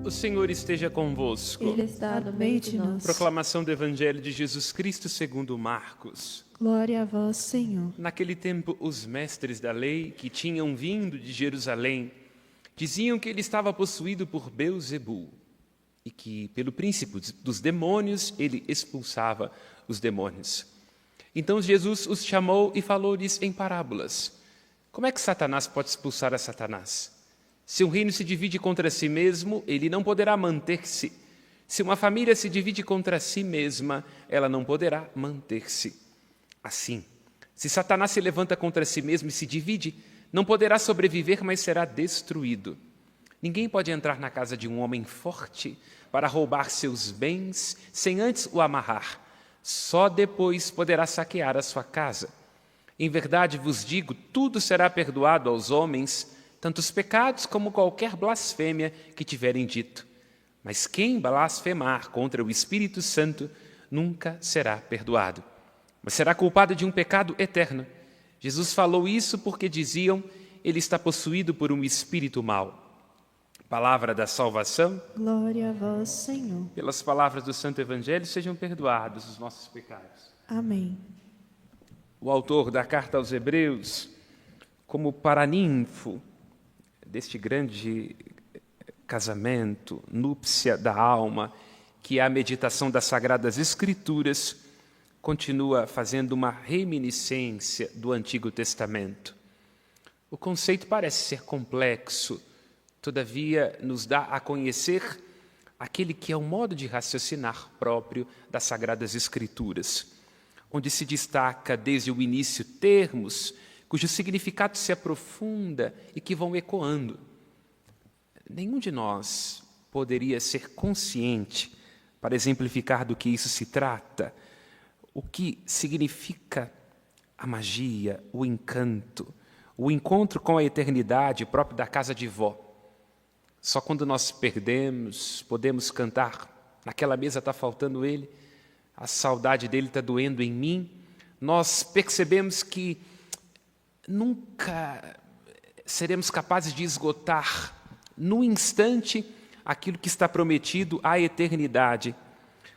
O Senhor esteja convosco. Ele está no meio de nós. Proclamação do Evangelho de Jesus Cristo segundo Marcos. Glória a vós, Senhor. Naquele tempo, os mestres da lei, que tinham vindo de Jerusalém, diziam que ele estava possuído por Beelzebul e que, pelo príncipe dos demônios, ele expulsava os demônios. Então Jesus os chamou e falou-lhes em parábolas. Como é que Satanás pode expulsar a Satanás? Se um reino se divide contra si mesmo, ele não poderá manter-se. Se uma família se divide contra si mesma, ela não poderá manter-se. Assim, se Satanás se levanta contra si mesmo e se divide, não poderá sobreviver, mas será destruído. Ninguém pode entrar na casa de um homem forte para roubar seus bens sem antes o amarrar. Só depois poderá saquear a sua casa. Em verdade vos digo, tudo será perdoado aos homens, tanto os pecados como qualquer blasfêmia que tiverem dito. Mas quem blasfemar contra o Espírito Santo nunca será perdoado, mas será culpado de um pecado eterno. Jesus falou isso porque diziam, ele está possuído por um espírito mau. Palavra da salvação. Glória a vós, Senhor. Pelas palavras do Santo Evangelho, sejam perdoados os nossos pecados. Amém. O autor da carta aos Hebreus, como paraninfo deste grande casamento, núpcia da alma, que é a meditação das Sagradas Escrituras, continua fazendo uma reminiscência do Antigo Testamento. O conceito parece ser complexo, todavia nos dá a conhecer aquele que é o modo de raciocinar próprio das Sagradas Escrituras, onde se destaca desde o início termos cujo significado se aprofunda e que vão ecoando. Nenhum de nós poderia ser consciente, para exemplificar do que isso se trata, o que significa a magia, o encanto, o encontro com a eternidade próprio da casa de vó. Só quando nós perdemos, podemos cantar, naquela mesa está faltando ele, a saudade dele está doendo em mim, nós percebemos que nunca seremos capazes de esgotar no instante aquilo que está prometido à eternidade.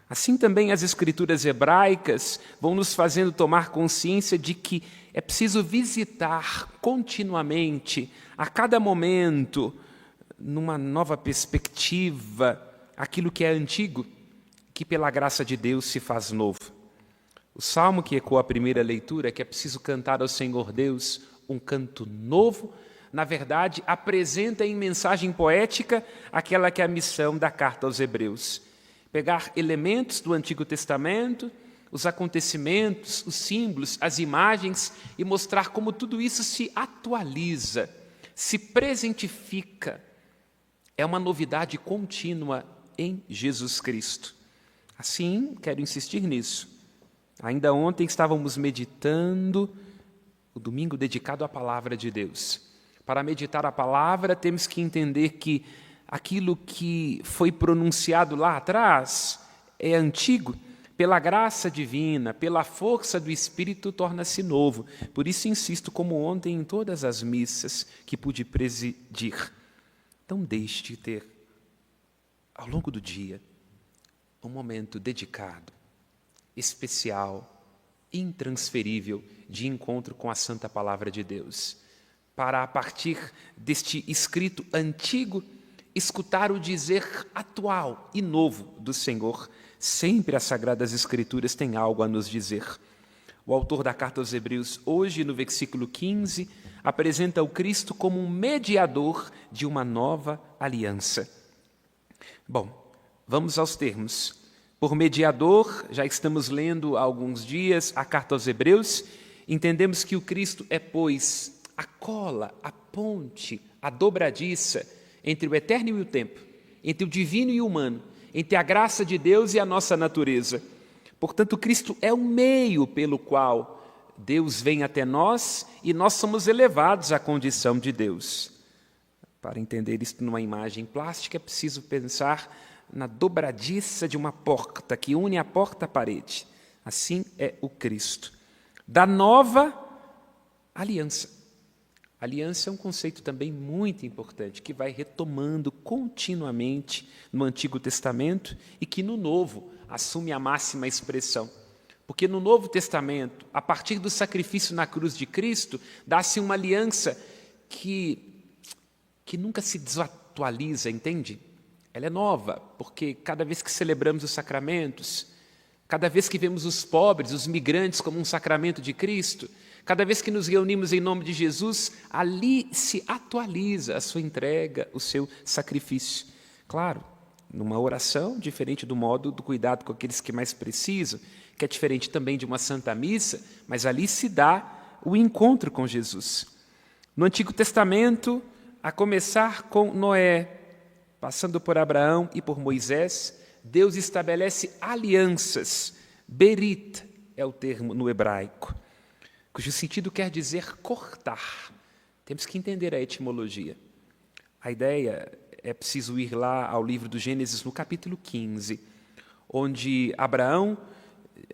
Assim também as Escrituras hebraicas vão nos fazendo tomar consciência de que é preciso visitar continuamente, a cada momento, numa nova perspectiva, aquilo que é antigo, que pela graça de Deus se faz novo. O salmo que ecoa a primeira leitura é que é preciso cantar ao Senhor Deus um canto novo, na verdade, apresenta em mensagem poética aquela que é a missão da carta aos Hebreus. Pegar elementos do Antigo Testamento, os acontecimentos, os símbolos, as imagens e mostrar como tudo isso se atualiza, se presentifica. É uma novidade contínua em Jesus Cristo. Assim, quero insistir nisso. Ainda ontem estávamos meditando o domingo dedicado à Palavra de Deus. Para meditar a Palavra, temos que entender que aquilo que foi pronunciado lá atrás é antigo. Pela graça divina, pela força do Espírito, torna-se novo. Por isso insisto, como ontem, em todas as missas que pude presidir. Então deixe de ter, ao longo do dia, um momento dedicado, especial, intransferível, de encontro com a Santa Palavra de Deus, para, a partir deste escrito antigo, escutar o dizer atual e novo do Senhor. Sempre as Sagradas Escrituras têm algo a nos dizer. O autor da carta aos Hebreus, hoje no versículo 15, apresenta o Cristo como um mediador de uma nova aliança. Bom, vamos aos termos. Por mediador, já estamos lendo há alguns dias a carta aos Hebreus, entendemos que o Cristo é, pois, a cola, a ponte, a dobradiça entre o eterno e o tempo, entre o divino e o humano, entre a graça de Deus e a nossa natureza. Portanto, Cristo é o meio pelo qual Deus vem até nós e nós somos elevados à condição de Deus. Para entender isto numa imagem plástica, é preciso pensar na dobradiça de uma porta que une a porta à parede. Assim é o Cristo. Da nova aliança. Aliança é um conceito também muito importante, que vai retomando continuamente no Antigo Testamento e que no Novo assume a máxima expressão. Porque no Novo Testamento, a partir do sacrifício na cruz de Cristo, dá-se uma aliança que nunca se desatualiza, entende? Ela é nova, porque cada vez que celebramos os sacramentos, cada vez que vemos os pobres, os migrantes como um sacramento de Cristo, cada vez que nos reunimos em nome de Jesus, ali se atualiza a sua entrega, o seu sacrifício. Claro, numa oração, diferente do modo do cuidado com aqueles que mais precisam, que é diferente também de uma Santa Missa, mas ali se dá o encontro com Jesus. No Antigo Testamento, a começar com Noé, passando por Abraão e por Moisés, Deus estabelece alianças. Berit é o termo no hebraico, cujo sentido quer dizer cortar. Temos que entender a etimologia. A ideia é preciso ir lá ao livro do Gênesis, no capítulo 15, onde Abraão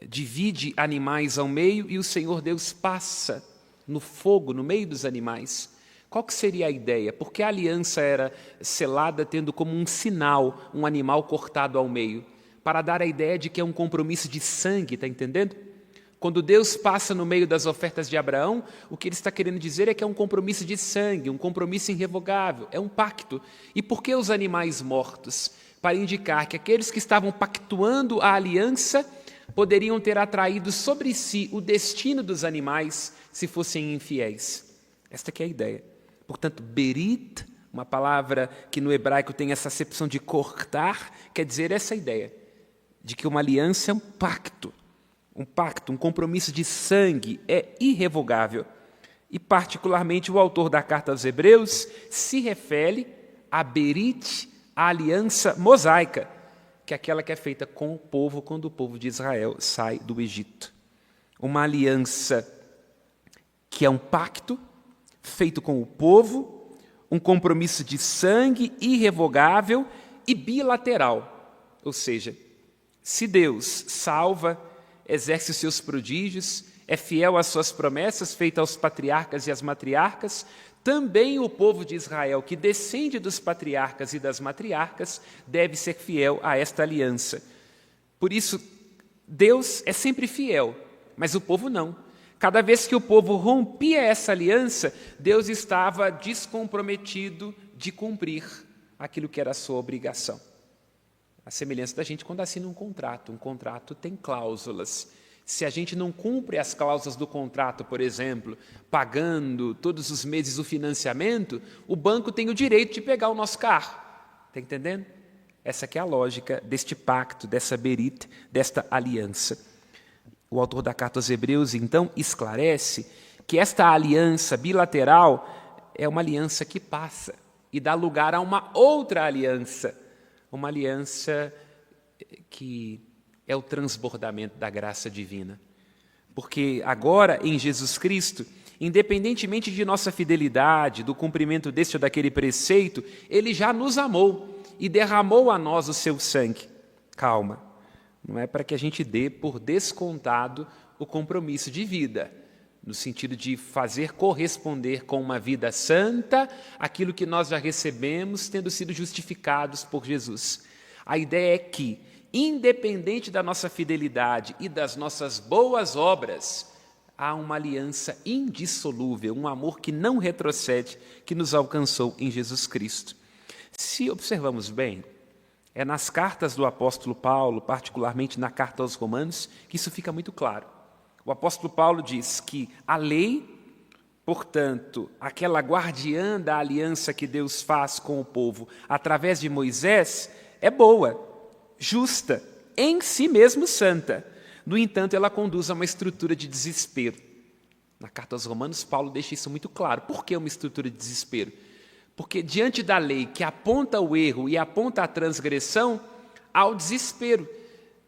divide animais ao meio e o Senhor Deus passa no fogo, no meio dos animais. Qual que seria a ideia? Porque a aliança era selada tendo como um sinal um animal cortado ao meio, para dar a ideia de que é um compromisso de sangue, está entendendo? Quando Deus passa no meio das ofertas de Abraão, o que ele está querendo dizer é que é um compromisso de sangue, um compromisso irrevogável, é um pacto. E por que os animais mortos? Para indicar que aqueles que estavam pactuando a aliança poderiam ter atraído sobre si o destino dos animais se fossem infiéis. Esta que é a ideia. Portanto, berit, uma palavra que no hebraico tem essa acepção de cortar, quer dizer essa ideia, de que uma aliança é um pacto, um compromisso de sangue, é irrevogável. E, particularmente, o autor da carta aos Hebreus se refere a berit, a aliança mosaica, que é aquela que é feita com o povo quando o povo de Israel sai do Egito. Uma aliança que é um pacto feito com o povo, um compromisso de sangue irrevogável e bilateral. Ou seja, se Deus salva, exerce os seus prodígios, é fiel às suas promessas feitas aos patriarcas e às matriarcas, também o povo de Israel, que descende dos patriarcas e das matriarcas, deve ser fiel a esta aliança. Por isso, Deus é sempre fiel, mas o povo não. Cada vez que o povo rompia essa aliança, Deus estava descomprometido de cumprir aquilo que era a sua obrigação. A semelhança da gente quando assina um contrato tem cláusulas. Se a gente não cumpre as cláusulas do contrato, por exemplo, pagando todos os meses o financiamento, o banco tem o direito de pegar o nosso carro. Está entendendo? Essa que é a lógica deste pacto, dessa berit, desta aliança. O autor da carta aos Hebreus, então, esclarece que esta aliança bilateral é uma aliança que passa e dá lugar a uma outra aliança, uma aliança que é o transbordamento da graça divina. Porque agora, em Jesus Cristo, independentemente de nossa fidelidade, do cumprimento deste ou daquele preceito, Ele já nos amou e derramou a nós o seu sangue. Calma. Não é para que a gente dê por descontado o compromisso de vida, no sentido de fazer corresponder com uma vida santa aquilo que nós já recebemos, tendo sido justificados por Jesus. A ideia é que, independente da nossa fidelidade e das nossas boas obras, há uma aliança indissolúvel, um amor que não retrocede, que nos alcançou em Jesus Cristo. Se observamos bem, é nas cartas do apóstolo Paulo, particularmente na carta aos Romanos, que isso fica muito claro. O apóstolo Paulo diz que a lei, portanto, aquela guardiã da aliança que Deus faz com o povo através de Moisés, é boa, justa, em si mesmo santa. No entanto, ela conduz a uma estrutura de desespero. Na carta aos Romanos, Paulo deixa isso muito claro. Por que uma estrutura de desespero? Porque diante da lei que aponta o erro e aponta a transgressão, há o desespero.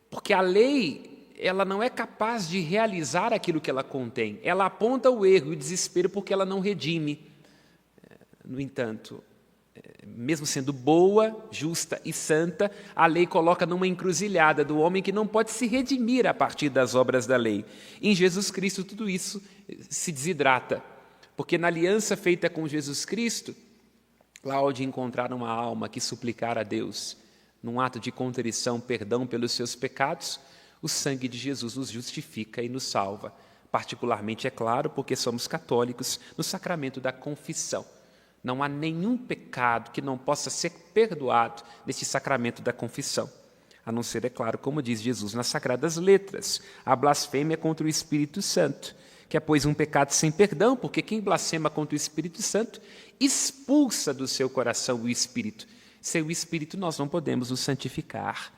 Porque a lei, ela não é capaz de realizar aquilo que ela contém. Ela aponta o erro e o desespero porque ela não redime. No entanto, mesmo sendo boa, justa e santa, a lei coloca numa encruzilhada do homem que não pode se redimir a partir das obras da lei. Em Jesus Cristo, tudo isso se desidrata. Porque na aliança feita com Jesus Cristo, lá onde encontrar uma alma que suplicar a Deus, num ato de contrição, perdão pelos seus pecados, o sangue de Jesus nos justifica e nos salva. Particularmente, é claro, porque somos católicos, no sacramento da confissão. Não há nenhum pecado que não possa ser perdoado neste sacramento da confissão. A não ser, é claro, como diz Jesus nas Sagradas Letras, a blasfêmia contra o Espírito Santo, que é, pois, um pecado sem perdão, porque quem blasfema contra o Espírito Santo expulsa do seu coração o Espírito. Sem o Espírito nós não podemos nos santificar.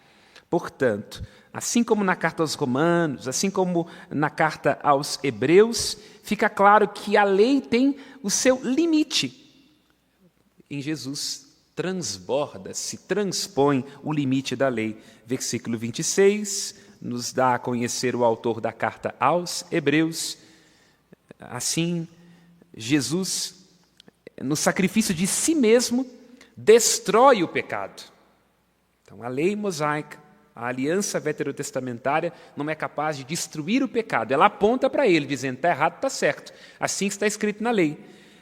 Portanto, assim como na carta aos Romanos, assim como na carta aos Hebreus, fica claro que a lei tem o seu limite. Em Jesus transborda, se transpõe o limite da lei. Versículo 26 nos dá a conhecer o autor da carta aos Hebreus. Assim, Jesus, no sacrifício de si mesmo, destrói o pecado. Então, a lei mosaica, a aliança veterotestamentária não é capaz de destruir o pecado. Ela aponta para ele, dizendo, está errado, está certo. Assim está escrito na lei.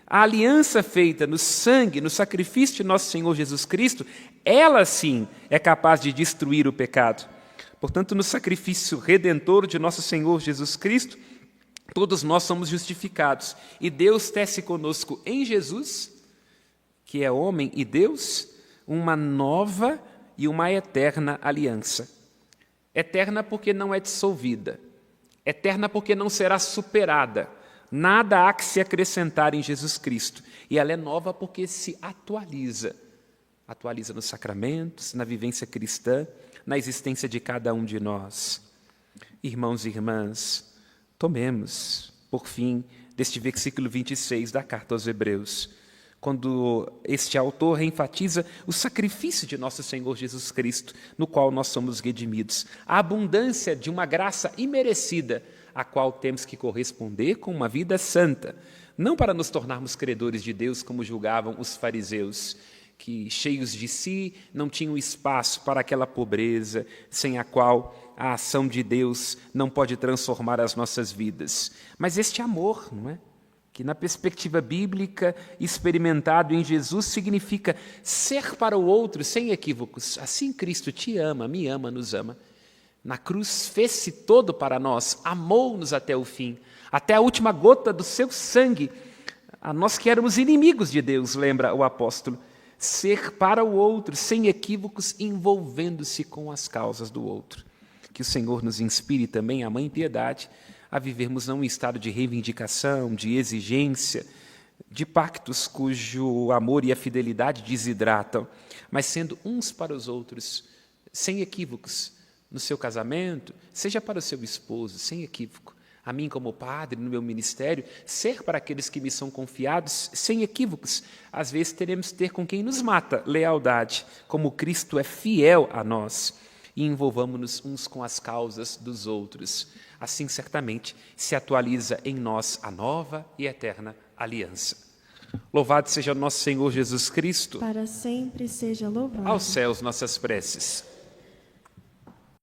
A aliança feita no sangue, no sacrifício de nosso Senhor Jesus Cristo, ela sim é capaz de destruir o pecado. Portanto, no sacrifício redentor de nosso Senhor Jesus Cristo, todos nós somos justificados. E Deus tece conosco em Jesus, que é homem e Deus, uma nova e uma eterna aliança. Eterna porque não é dissolvida. Eterna porque não será superada. Nada há que se acrescentar em Jesus Cristo. E ela é nova porque se atualiza. Atualiza nos sacramentos, na vivência cristã, na existência de cada um de nós. Irmãos e irmãs, tomemos, por fim, deste versículo 26 da carta aos Hebreus, quando este autor enfatiza o sacrifício de nosso Senhor Jesus Cristo, no qual nós somos redimidos, a abundância de uma graça imerecida, a qual temos que corresponder com uma vida santa, não para nos tornarmos credores de Deus, como julgavam os fariseus, que, cheios de si, não tinham espaço para aquela pobreza, sem a qual a ação de Deus não pode transformar as nossas vidas. Mas este amor, não é? Que na perspectiva bíblica, experimentado em Jesus, significa ser para o outro sem equívocos. Assim Cristo te ama, me ama, nos ama. Na cruz fez-se todo para nós, amou-nos até o fim, até a última gota do seu sangue. A nós que éramos inimigos de Deus, lembra o apóstolo, ser para o outro, sem equívocos, envolvendo-se com as causas do outro. Que o Senhor nos inspire também, a Mãe Piedade, a vivermos não em estado de reivindicação, de exigência, de pactos cujo amor e a fidelidade desidratam, mas sendo uns para os outros, sem equívocos, no seu casamento, seja para o seu esposo, sem equívoco. A mim, como padre, no meu ministério, ser para aqueles que me são confiados, sem equívocos. Às vezes teremos que ter com quem nos mata lealdade, como Cristo é fiel a nós, e envolvamos-nos uns com as causas dos outros. Assim, certamente, se atualiza em nós a nova e eterna aliança. Louvado seja o nosso Senhor Jesus Cristo. Para sempre seja louvado. Aos céus nossas preces.